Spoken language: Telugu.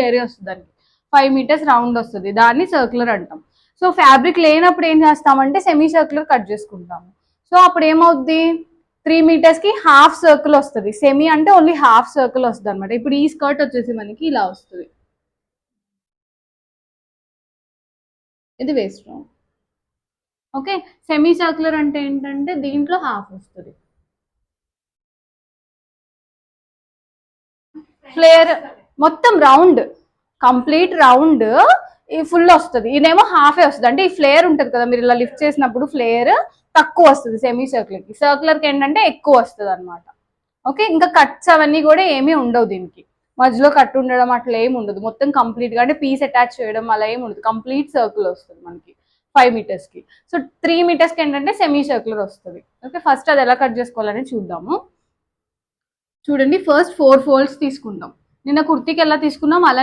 ఏరియా వస్తుంది దానికి 5 మీటర్స్ రౌండ్ వస్తుంది, దాన్ని సర్క్యులర్ అంటాం. సో ఫ్యాబ్రిక్ లేనప్పుడు ఏం చేస్తామంటే సెమీ సర్క్యులర్ కట్ చేసుకుంటాము. సో అప్పుడు ఏమవుద్ది, 3 మీటర్స్ కి హాఫ్ సర్కిల్ వస్తుంది. సెమీ అంటే ఓన్లీ హాఫ్ సర్కిల్ వస్తుంది అనమాట. ఇప్పుడు ఈ స్కర్ట్ వచ్చేసి మనకి ఇలా వస్తుంది, ఇది waist round. Okay, semi circular అంటే ఏంటంటే దీంట్లో హాఫ్ వస్తుంది. ఫ్లేయర్ మొత్తం రౌండ్, కంప్లీట్ రౌండ్ ఈ ఫుల్ వస్తుంది, ఇదేమో హాఫే వస్తుంది. అంటే ఈ ఫ్లేయర్ ఉంటుంది కదా, మీరు ఇలా లిఫ్ట్ చేసినప్పుడు ఫ్లేయర్ తక్కువ వస్తుంది సెమీ సర్క్యులర్కి. సర్క్యులర్కి ఏంటంటే ఎక్కువ వస్తుంది అనమాట. ఓకే, ఇంకా కట్స్ అవన్నీ కూడా ఏమీ ఉండవు దీనికి, మధ్యలో కట్ ఉండడం అట్లా ఏమి ఉండదు. మొత్తం కంప్లీట్గా అంటే పీస్ అటాచ్ చేయడం అలా ఏమి ఉండదు, కంప్లీట్ సర్కిల్ వస్తుంది మనకి 5 మీటర్స్కి. సో 3 మీటర్స్కి ఏంటంటే సెమీ సర్క్యులర్ వస్తుంది. ఓకే, ఫస్ట్ అది ఎలా కట్ చేసుకోవాలని చూద్దాము. చూడండి, ఫస్ట్ 4 ఫోల్డ్స్ తీసుకుందాం. నిన్న కుర్తీకి ఎలా తీసుకున్నాం అలా